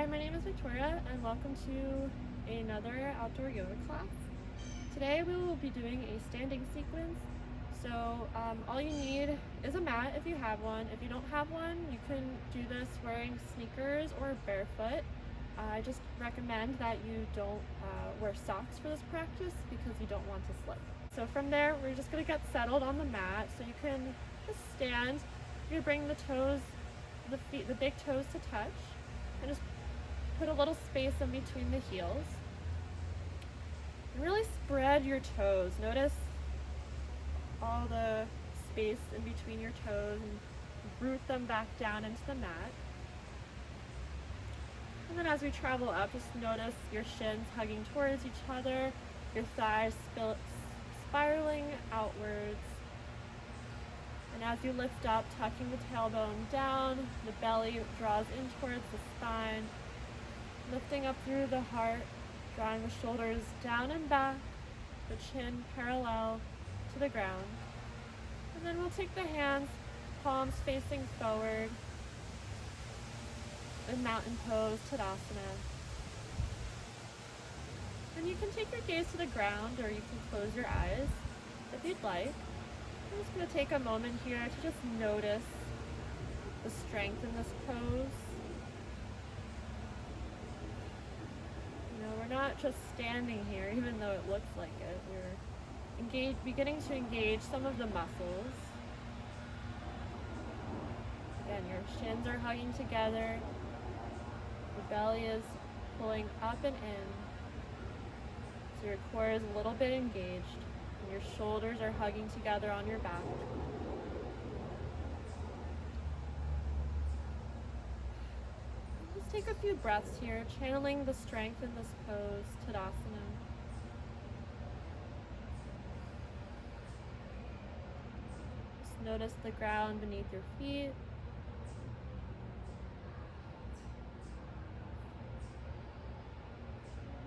Hi, my name is Victoria and welcome to another outdoor yoga class. Today we will be doing a standing sequence. So all you need is a mat if you have one. If you don't have one, you can do this wearing sneakers or barefoot. I just recommend that you don't wear socks for this practice because you don't want to slip. So from there, we're just going to get settled on the mat. So you can just stand. You bring the toes, the big toes to touch, and just put a little space in between the heels. And really spread your toes. Notice all the space in between your toes and root them back down into the mat. And then as we travel up, just notice your shins hugging towards each other, your thighs spiraling outwards. And as you lift up, tucking the tailbone down, the belly draws in towards the spine, lifting up through the heart, drawing the shoulders down and back, the chin parallel to the ground. And then we'll take the hands, palms facing forward, in mountain pose, Tadasana. And you can take your gaze to the ground or you can close your eyes if you'd like. I'm just going to take a moment here to just notice the strength in this pose. We're not just standing here, even though it looks like it. We're beginning to engage some of the muscles. Again, your shins are hugging together. The belly is pulling up and in. So your core is a little bit engaged. And your shoulders are hugging together on your back. Just take a few breaths here, channeling the strength in this pose, Tadasana. Just notice the ground beneath your feet.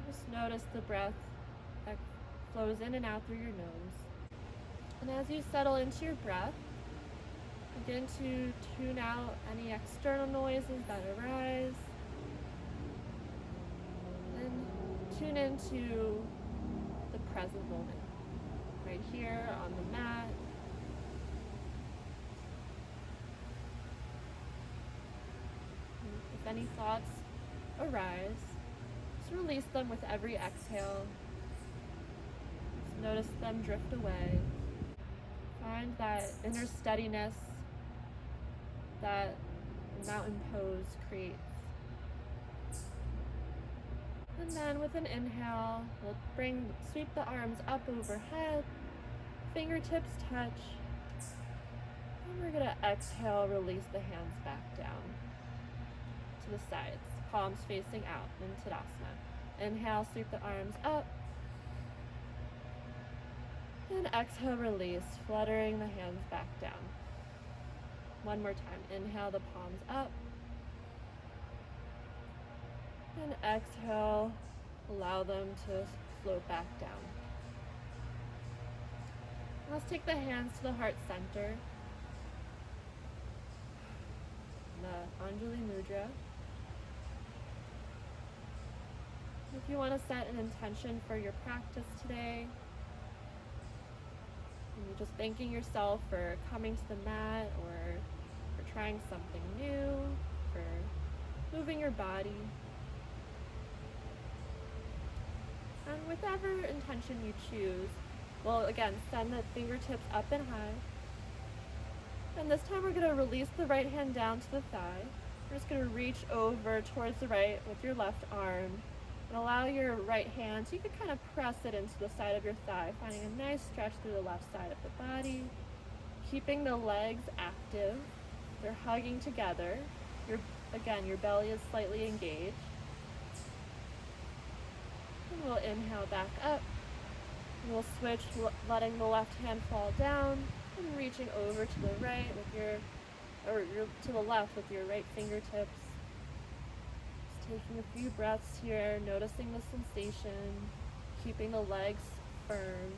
Just notice the breath that flows in and out through your nose. And as you settle into your breath, begin to tune out any external noises that arise. And tune into the present moment, right here on the mat. And if any thoughts arise, just release them with every exhale. Just notice them drift away. Find that inner steadiness that mountain pose creates. And then with an inhale, we'll sweep the arms up overhead, fingertips touch. And we're gonna exhale, release the hands back down to the sides, palms facing out in Tadasana. Inhale, sweep the arms up. And exhale, release, fluttering the hands back down. One more time. Inhale, the palms up. And exhale, allow them to float back down. Let's take the hands to the heart center. The Anjali Mudra. If you want to set an intention for your practice today, and you're just thanking yourself for coming to the mat or for trying something new, for moving your body. And whatever intention you choose, we'll again send the fingertips up and high. And this time we're going to release the right hand down to the thigh. We're just going to reach over towards the right with your left arm. And allow your right hand, so you can kind of press it into the side of your thigh, finding a nice stretch through the left side of the body. Keeping the legs active. They're hugging together. Your belly is slightly engaged. And we'll inhale back up. And we'll switch, letting the left hand fall down and reaching over to the right with to the left with your right fingertips. Taking a few breaths here, noticing the sensation, keeping the legs firm.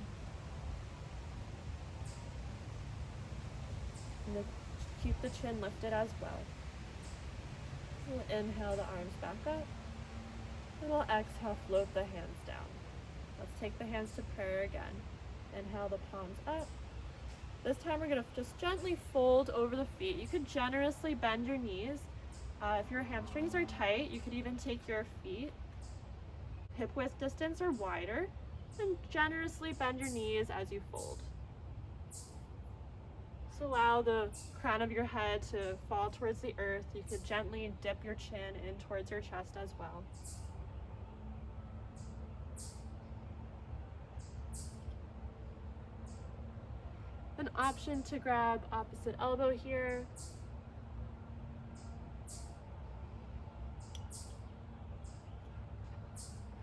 And keep the chin lifted as well. We'll inhale the arms back up, and we'll exhale, float the hands down. Let's take the hands to prayer again. Inhale the palms up. This time we're gonna just gently fold over the feet. You could generously bend your knees. If your hamstrings are tight, you could even take your feet hip width distance or wider and generously bend your knees as you fold. Just allow the crown of your head to fall towards the earth. You could gently dip your chin in towards your chest as well. An option to grab opposite elbow here.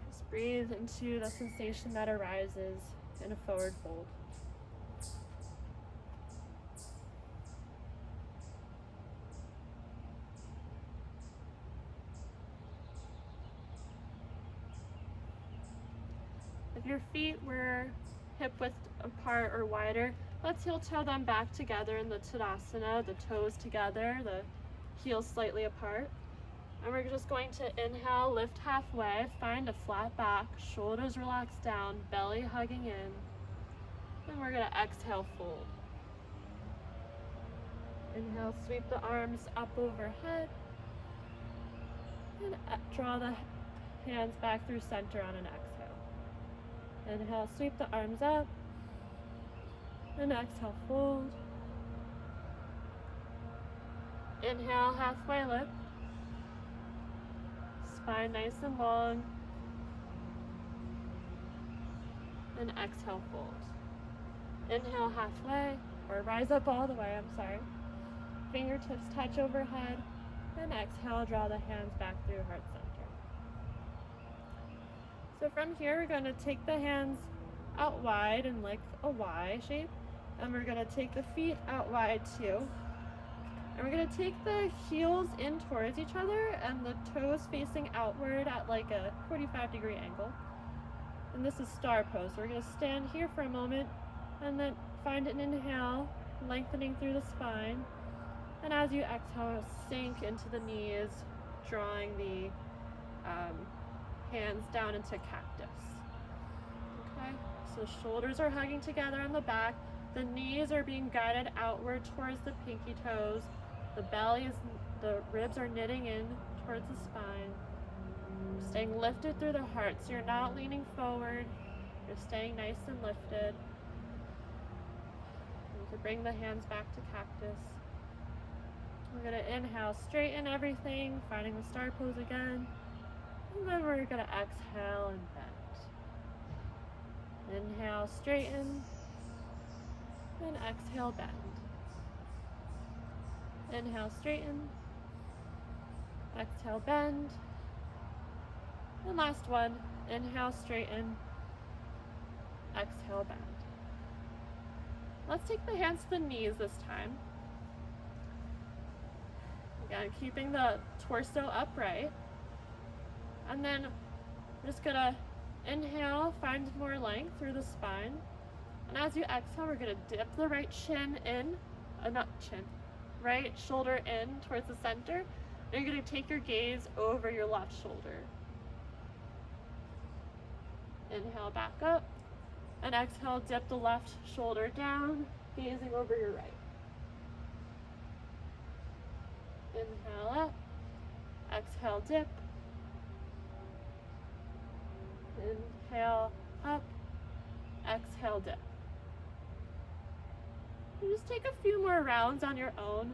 Just breathe into the sensation that arises in a forward fold. If your feet were hip width apart or wider, let's heel toe them back together in the Tadasana, the toes together, the heels slightly apart. And we're just going to inhale, lift halfway, find a flat back, shoulders relax down, belly hugging in. And we're gonna exhale, fold. Inhale, sweep the arms up overhead. And draw the hands back through center on an exhale. Inhale, sweep the arms up. And exhale, fold. Inhale, halfway lift. Spine nice and long. And exhale, fold. Inhale, halfway, or rise up all the way, I'm sorry. Fingertips touch overhead. And exhale, draw the hands back through heart center. So from here, we're going to take the hands out wide and like a Y shape. And we're gonna take the feet out wide too. And we're gonna take the heels in towards each other and the toes facing outward at like a 45-degree angle. And this is star pose. So we're gonna stand here for a moment and then find an inhale, lengthening through the spine. And as you exhale, sink into the knees, drawing the hands down into cactus. Okay, so shoulders are hugging together on the back. The knees are being guided outward towards the pinky toes. The ribs are knitting in towards the spine. You're staying lifted through the heart, so you're not leaning forward. You're staying nice and lifted. You can bring the hands back to cactus. We're gonna inhale, straighten everything, finding the star pose again. And then we're gonna exhale and bend. Inhale, straighten. And exhale, bend. Inhale, straighten. Exhale, bend. And last one, inhale, straighten. Exhale, bend. Let's take the hands to the knees this time. Again, keeping the torso upright. And then we're just gonna inhale, find more length through the spine. And as you exhale, we're gonna dip the right chin in, not chin, right shoulder in towards the center. And you're gonna take your gaze over your left shoulder. Inhale, back up. And exhale, dip the left shoulder down, gazing over your right. Inhale up. Exhale, dip. Inhale, up. Exhale, dip. You just take a few more rounds on your own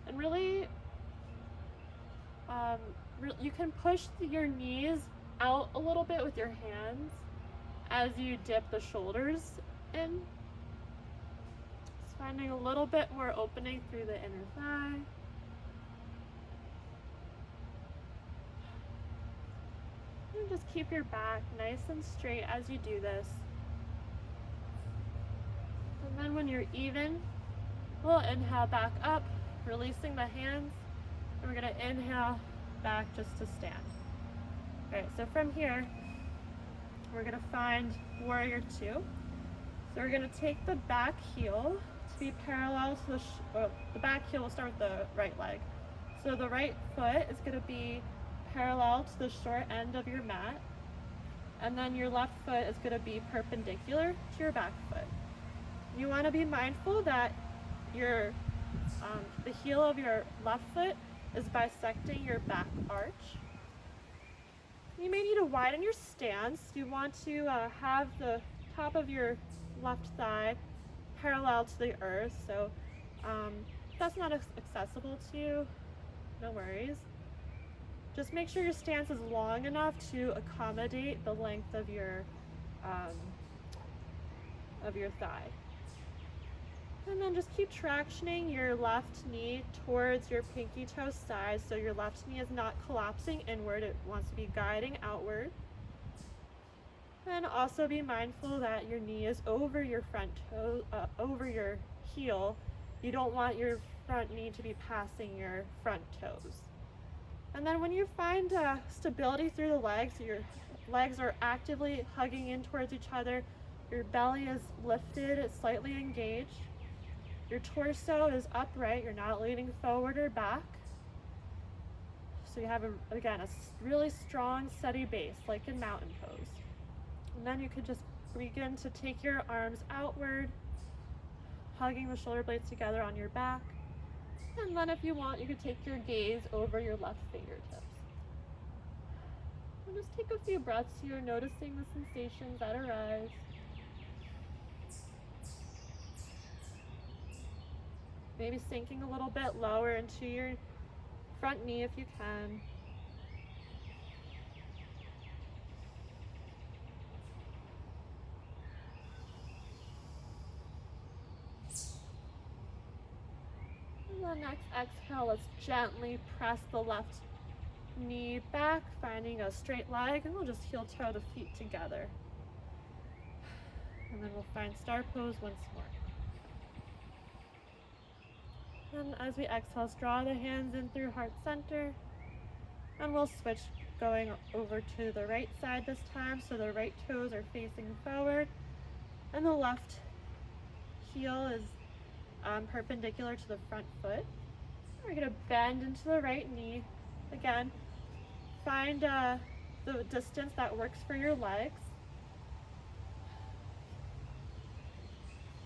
and really, you can push your knees out a little bit with your hands as you dip the shoulders in. Just finding a little bit more opening through the inner thigh. And just keep your back nice and straight as you do this. And then when you're even, we'll inhale back up, releasing the hands. And we're gonna inhale back just to stand. All right, so from here, we're gonna find warrior two. So we're gonna take the back heel to be parallel to the back heel will start with the right leg. So the right foot is going to be parallel to the short end of your mat, and then your left foot is going to be perpendicular to your back foot. You want to be mindful that your the heel of your left foot is bisecting your back arch. You may need to widen your stance. You want to have the top of your left thigh parallel to the earth. So if that's not accessible to you, no worries. Just make sure your stance is long enough to accommodate the length of your thigh. And then just keep tractioning your left knee towards your pinky toe side, so your left knee is not collapsing inward, it wants to be guiding outward. And also be mindful that your knee is over your front toe, over your heel. You don't want your front knee to be passing your front toes. And then when you find stability through the legs, your legs are actively hugging in towards each other, your belly is lifted, it's slightly engaged. Your torso is upright, you're not leaning forward or back. So you have, again, a really strong, steady base, like in mountain pose. And then you could just begin to take your arms outward, hugging the shoulder blades together on your back. And then if you want, you could take your gaze over your left fingertips. And just take a few breaths here, noticing the sensations that arise. Maybe sinking a little bit lower into your front knee if you can. And the next exhale, let's gently press the left knee back, finding a straight leg, and we'll just heel toe the feet together. And then we'll find star pose once more. And as we exhale, draw the hands in through heart center, and we'll switch, going over to the right side this time, so the right toes are facing forward, and the left heel is perpendicular to the front foot. We're going to bend into the right knee. Again, find the distance that works for your legs.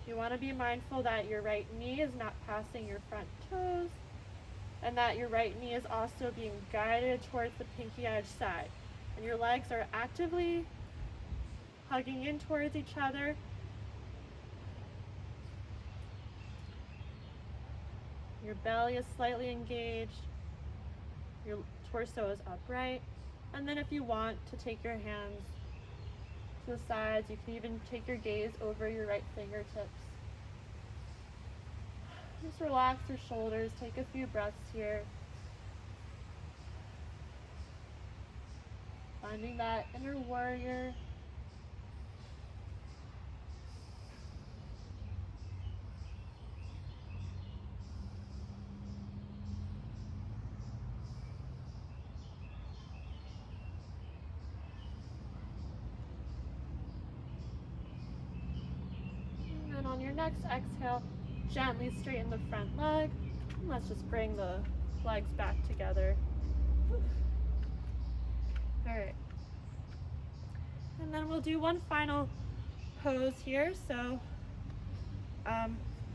You want to be mindful that your right knee is not passing your front toes, and that your right knee is also being guided towards the pinky edge side. And your legs are actively hugging in towards each other. Your belly is slightly engaged. Your torso is upright. And then if you want to take your hands to the sides, you can even take your gaze over your right fingertips. Just relax your shoulders, take a few breaths here. Finding that inner warrior. And on your next exhale, gently straighten the front leg. And let's just bring the legs back together. All right. And then we'll do one final pose here. So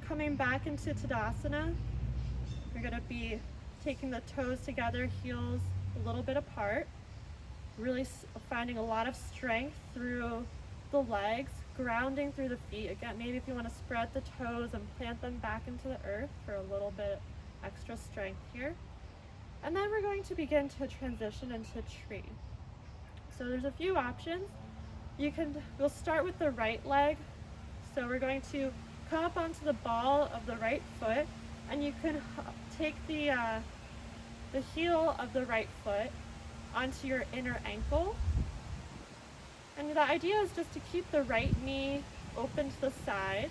coming back into Tadasana, you're going to be taking the toes together, heels a little bit apart, really finding a lot of strength through the legs, grounding through the feet. Again, maybe if you want to spread the toes and plant them back into the earth for a little bit extra strength here. And then we're going to begin to transition into tree. So there's a few options. We'll start with the right leg. So we're going to come up onto the ball of the right foot, and you can take the heel of the right foot onto your inner ankle. And the idea is just to keep the right knee open to the side,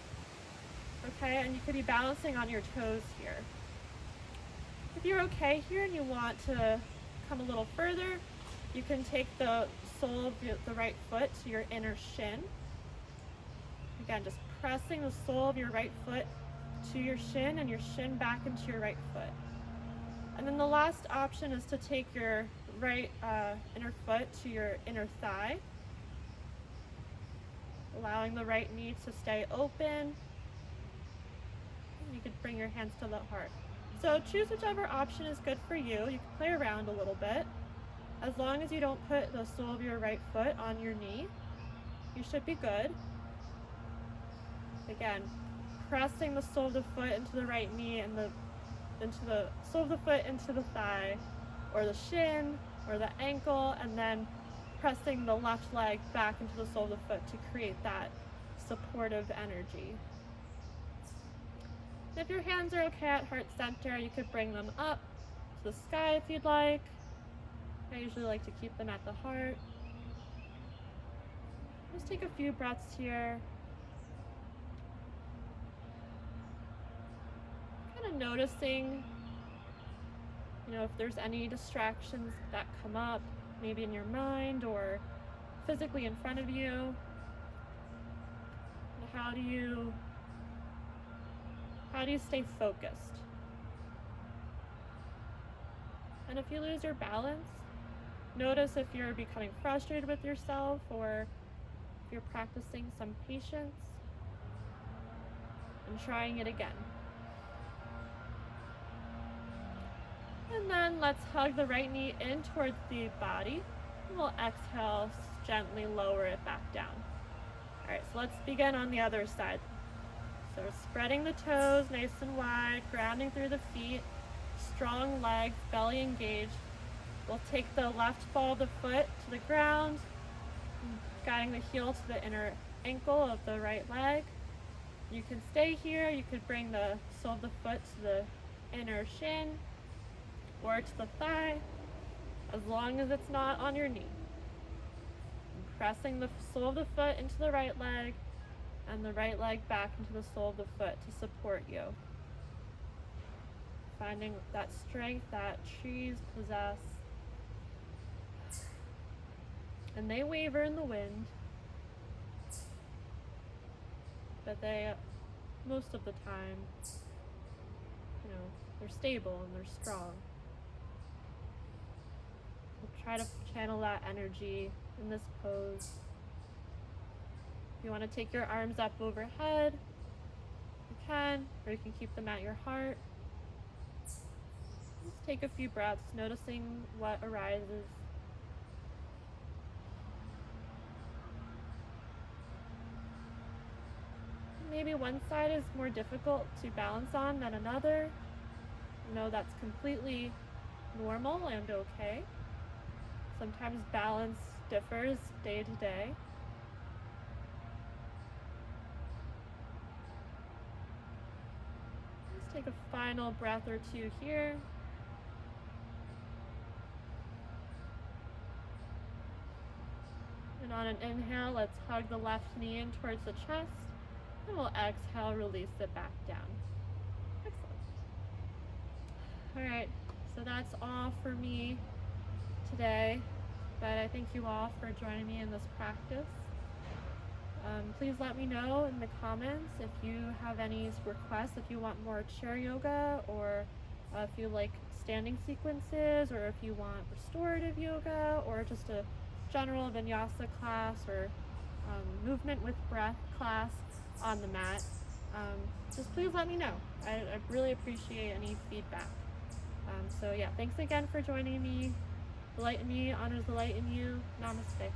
okay? And you could be balancing on your toes here. If you're okay here and you want to come a little further, you can take the sole of the right foot to your inner shin. Again, just pressing the sole of your right foot to your shin and your shin back into your right foot. And then the last option is to take your right inner foot to your inner thigh, allowing the right knee to stay open. You could bring your hands to the heart. So choose whichever option is good for you. You can play around a little bit. As long as you don't put the sole of your right foot on your knee, you should be good. Again, pressing the sole of the foot into the right knee and into the sole of the foot into the thigh or the shin or the ankle, and then pressing the left leg back into the sole of the foot to create that supportive energy. If your hands are okay at heart center, you could bring them up to the sky if you'd like. I usually like to keep them at the heart. Just take a few breaths here. Kind of noticing, if there's any distractions that come up, maybe in your mind or physically in front of you. How do you stay focused? And if you lose your balance, notice if you're becoming frustrated with yourself or if you're practicing some patience and trying it again. And then let's hug the right knee in towards the body. And we'll exhale, gently lower it back down. All right, so let's begin on the other side. So we're spreading the toes nice and wide, grounding through the feet, strong legs, belly engaged. We'll take the left ball of the foot to the ground, guiding the heel to the inner ankle of the right leg. You can stay here. You could bring the sole of the foot to the inner shin or to the thigh, as long as it's not on your knee. And pressing the sole of the foot into the right leg and the right leg back into the sole of the foot to support you. Finding that strength that trees possess. And they waver in the wind, but they, most of the time, they're stable and they're strong. We'll try to channel that energy in this pose. If you want to take your arms up overhead, you can, or you can keep them at your heart. Just take a few breaths, noticing what arises. Maybe one side is more difficult to balance on than another. That's completely normal and okay. Sometimes balance differs day to day. Let's take a final breath or two here. And on an inhale, let's hug the left knee in towards the chest. And we'll exhale, release it back down. Excellent. All right, so that's all for me today, but I thank you all for joining me in this practice. Please let me know in the comments if you have any requests, if you want more chair yoga, or if you like standing sequences, or if you want restorative yoga, or just a general vinyasa class, or movement with breath class on the mat. Just please let me know. I really appreciate any feedback. So yeah, thanks again for joining me. The light in me honors the light in you. Namaste.